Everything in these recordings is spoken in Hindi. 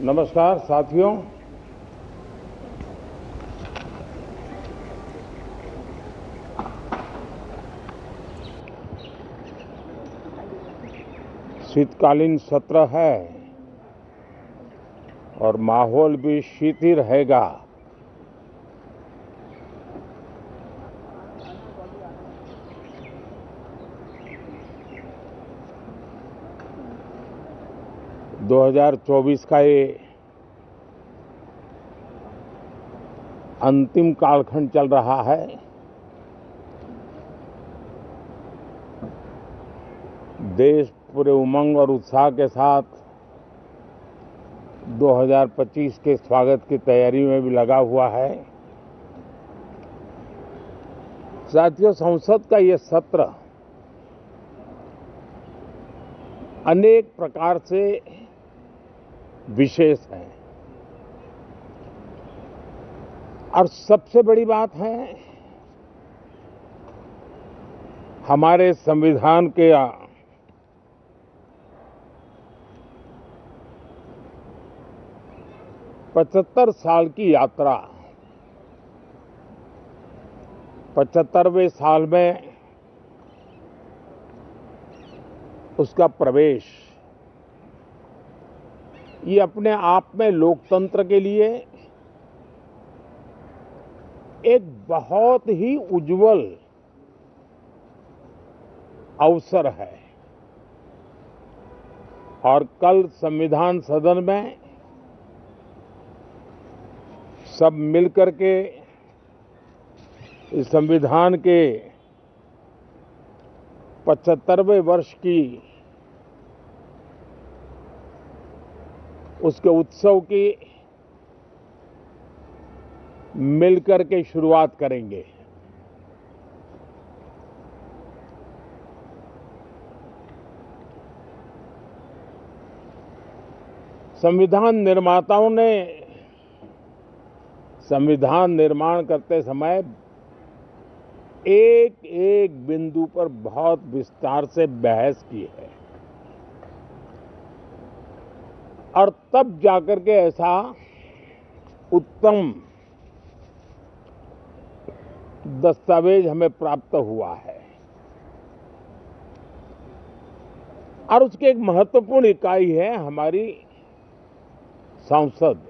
नमस्कार साथियों। शीतकालीन सत्र है और माहौल भी शीत ही रहेगा। दो 2024 का ये अंतिम कालखंड चल रहा है। देश पूरे उमंग और उत्साह के साथ 2025 के स्वागत की तैयारी में भी लगा हुआ है। साथियों, संसद का ये सत्र अनेक प्रकार से विशेष है और सबसे बड़ी बात है हमारे संविधान के 75 साल की यात्रा, 75वें साल में उसका प्रवेश, ये अपने आप में लोकतंत्र के लिए एक बहुत ही उज्जवल अवसर है। और कल संविधान सदन में सब मिलकर के इस संविधान के 75वें वर्ष की उसके उत्सव की मिलकर के शुरुआत करेंगे। संविधान निर्माताओं ने संविधान निर्माण करते समय एक एक बिंदु पर बहुत विस्तार से बहस की है और तब जाकर के ऐसा उत्तम दस्तावेज हमें प्राप्त हुआ है। और उसकी एक महत्वपूर्ण इकाई है हमारी संसद।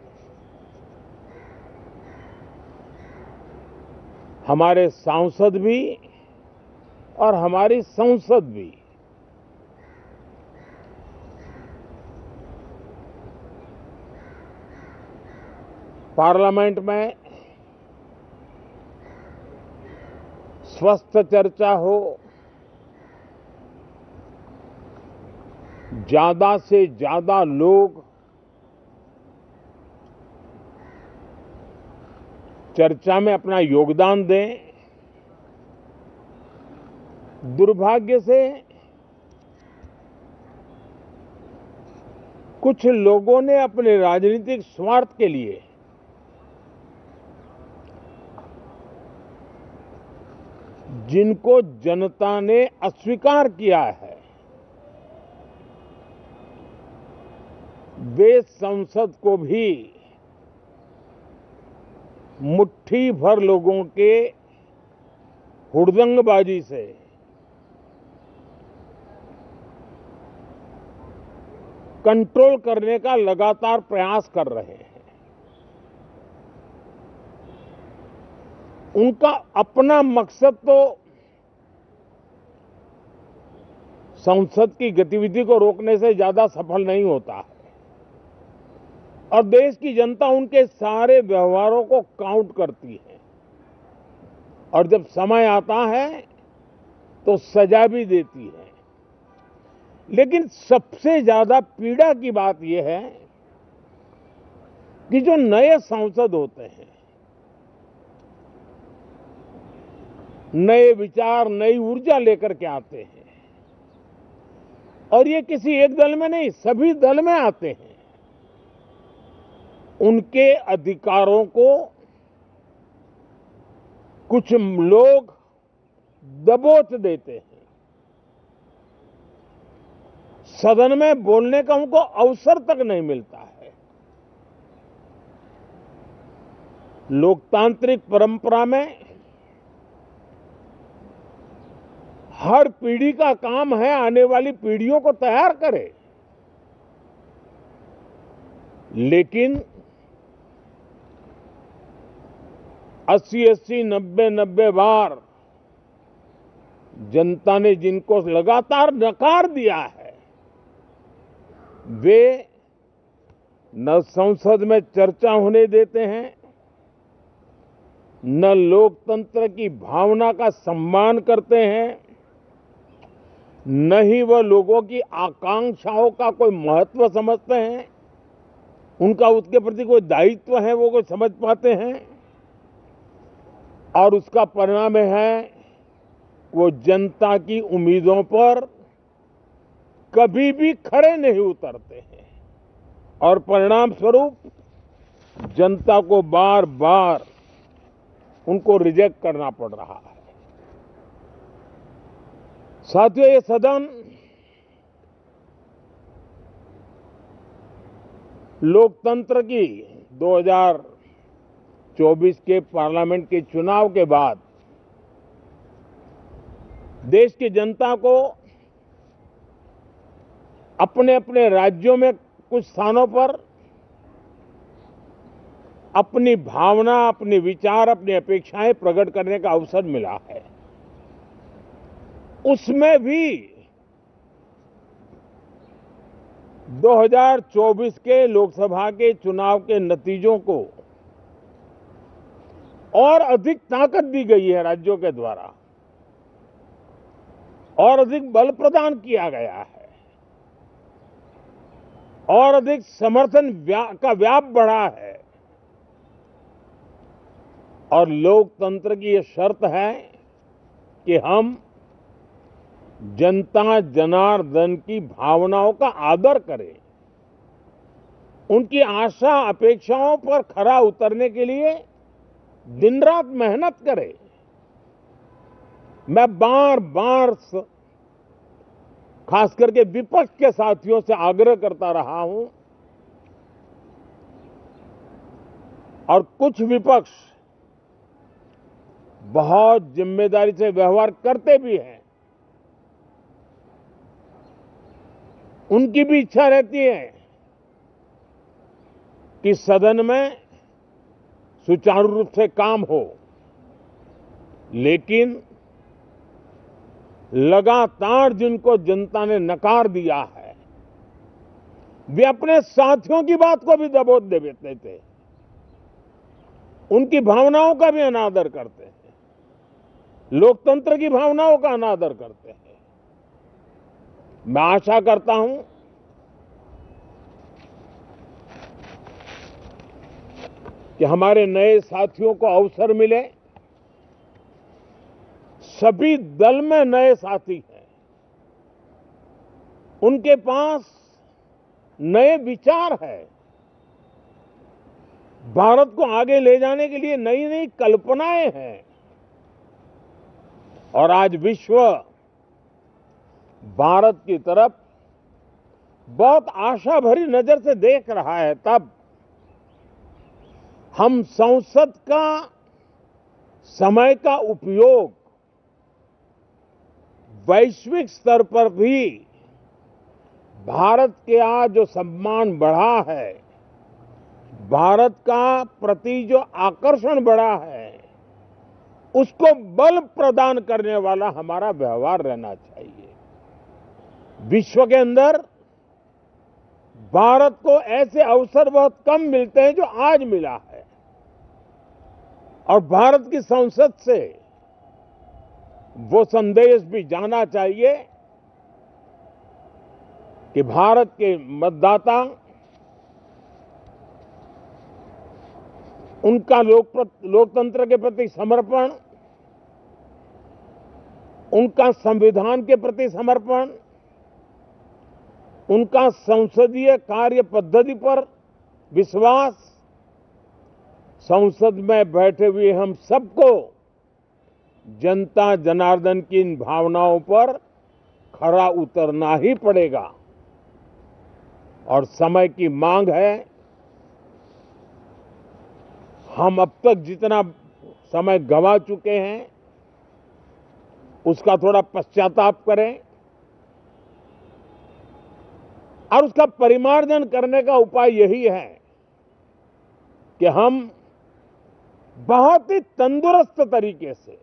हमारे सांसद भी और हमारी संसद भी पार्लियामेंट में स्वस्थ चर्चा हो, ज्यादा से ज्यादा लोग चर्चा में अपना योगदान दें। दुर्भाग्य से कुछ लोगों ने अपने राजनीतिक स्वार्थ के लिए जिनको जनता ने अस्वीकार किया है, वे संसद को भी मुट्ठी भर लोगों के हुड़दंगबाजी से कंट्रोल करने का लगातार प्रयास कर रहे हैं। उनका अपना मकसद तो संसद की गतिविधि को रोकने से ज्यादा सफल नहीं होता है और देश की जनता उनके सारे व्यवहारों को काउंट करती है और जब समय आता है तो सजा भी देती है। लेकिन सबसे ज्यादा पीड़ा की बात यह है कि जो नए सांसद होते हैं, नए विचार, नई ऊर्जा लेकर के आते हैं और ये किसी एक दल में नहीं, सभी दल में आते हैं। उनके अधिकारों को कुछ लोग दबोच देते हैं। सदन में बोलने का उनको अवसर तक नहीं मिलता है। लोकतांत्रिक परंपरा में हर पीढ़ी का काम है आने वाली पीढ़ियों को तैयार करे, लेकिन 80-80, 90-90 बार जनता ने जिनको लगातार नकार दिया है, वे न संसद में चर्चा होने देते हैं, न लोकतंत्र की भावना का सम्मान करते हैं, न ही वह लोगों की आकांक्षाओं का कोई महत्व समझते हैं, उनका उसके प्रति कोई दायित्व है वो कोई समझ पाते हैं। और उसका परिणाम है वो जनता की उम्मीदों पर कभी भी खरे नहीं उतरते हैं और परिणाम स्वरूप जनता को बार बार उनको रिजेक्ट करना पड़ रहा है। साथियों, ये सदन लोकतंत्र की 2024 के पार्लियामेंट के चुनाव के बाद देश की जनता को अपने अपने राज्यों में कुछ स्थानों पर अपनी भावना, अपने विचार, अपनी अपेक्षाएं प्रकट करने का अवसर मिला है। उसमें भी 2024 के लोकसभा के चुनाव के नतीजों को और अधिक ताकत दी गई है राज्यों के द्वारा, और अधिक बल प्रदान किया गया है, और अधिक समर्थन का व्याप बढ़ा है। और लोकतंत्र की यह शर्त है कि हम जनता जनार्दन की भावनाओं का आदर करें, उनकी आशा अपेक्षाओं पर खरा उतरने के लिए दिन रात मेहनत करें। मैं बार बार खास करके विपक्ष के साथियों से आग्रह करता रहा हूं, और कुछ विपक्ष बहुत जिम्मेदारी से व्यवहार करते भी हैं। उनकी भी इच्छा रहती है कि सदन में सुचारू रूप से काम हो, लेकिन लगातार जिनको जनता ने नकार दिया है, वे अपने साथियों की बात को भी दबोच देते थे, उनकी भावनाओं का भी अनादर करते हैं, लोकतंत्र की भावनाओं का अनादर करते हैं। मैं आशा करता हूं कि हमारे नए साथियों को अवसर मिले। सभी दल में नए साथी हैं, उनके पास नए विचार है, भारत को आगे ले जाने के लिए नई नई कल्पनाएं हैं। और आज विश्व भारत की तरफ बहुत आशा भरी नजर से देख रहा है। तब हम संसद का समय का उपयोग वैश्विक स्तर पर भी भारत के आज जो सम्मान बढ़ा है, भारत का प्रति जो आकर्षण बढ़ा है, उसको बल प्रदान करने वाला हमारा व्यवहार रहना चाहिए। विश्व के अंदर भारत को ऐसे अवसर बहुत कम मिलते हैं जो आज मिला है, और भारत की संसद से वो संदेश भी जाना चाहिए कि भारत के मतदाता, उनका लोकतंत्र के प्रति समर्पण, उनका संविधान के प्रति समर्पण, उनका संसदीय कार्य पद्धति पर विश्वास, संसद में बैठे हुए हम सबको जनता जनार्दन की इन भावनाओं पर खरा उतरना ही पड़ेगा। और समय की मांग है, हम अब तक जितना समय गंवा चुके हैं उसका थोड़ा पश्चाताप करें और उसका परिमार्जन करने का उपाय यही है कि हम बहुत ही तंदुरुस्त तरीके से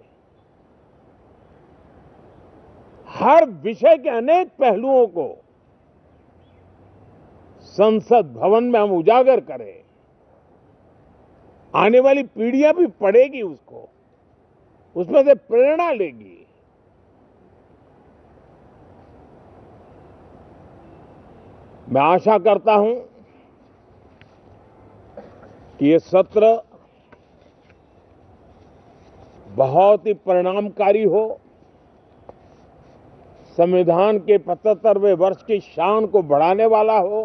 हर विषय के अनेक पहलुओं को संसद भवन में हम उजागर करें। आने वाली पीढ़ियां भी पढ़ेगी उसको, उसमें से प्रेरणा लेगी। मैं आशा करता हूं कि ये सत्र बहुत ही परिणामकारी हो, संविधान के 75वें वर्ष की शान को बढ़ाने वाला हो,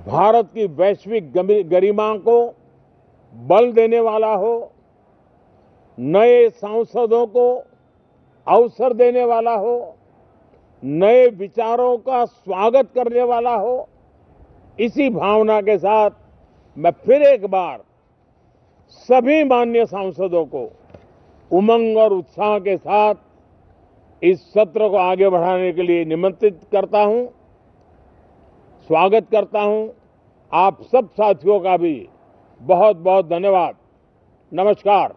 भारत की वैश्विक गरिमा को बल देने वाला हो, नए सांसदों को अवसर देने वाला हो, नए विचारों का स्वागत करने वाला हो। इसी भावना के साथ मैं फिर एक बार सभी माननीय सांसदों को उमंग और उत्साह के साथ इस सत्र को आगे बढ़ाने के लिए निमंत्रित करता हूं, स्वागत करता हूं। आप सब साथियों का भी बहुत बहुत धन्यवाद। नमस्कार।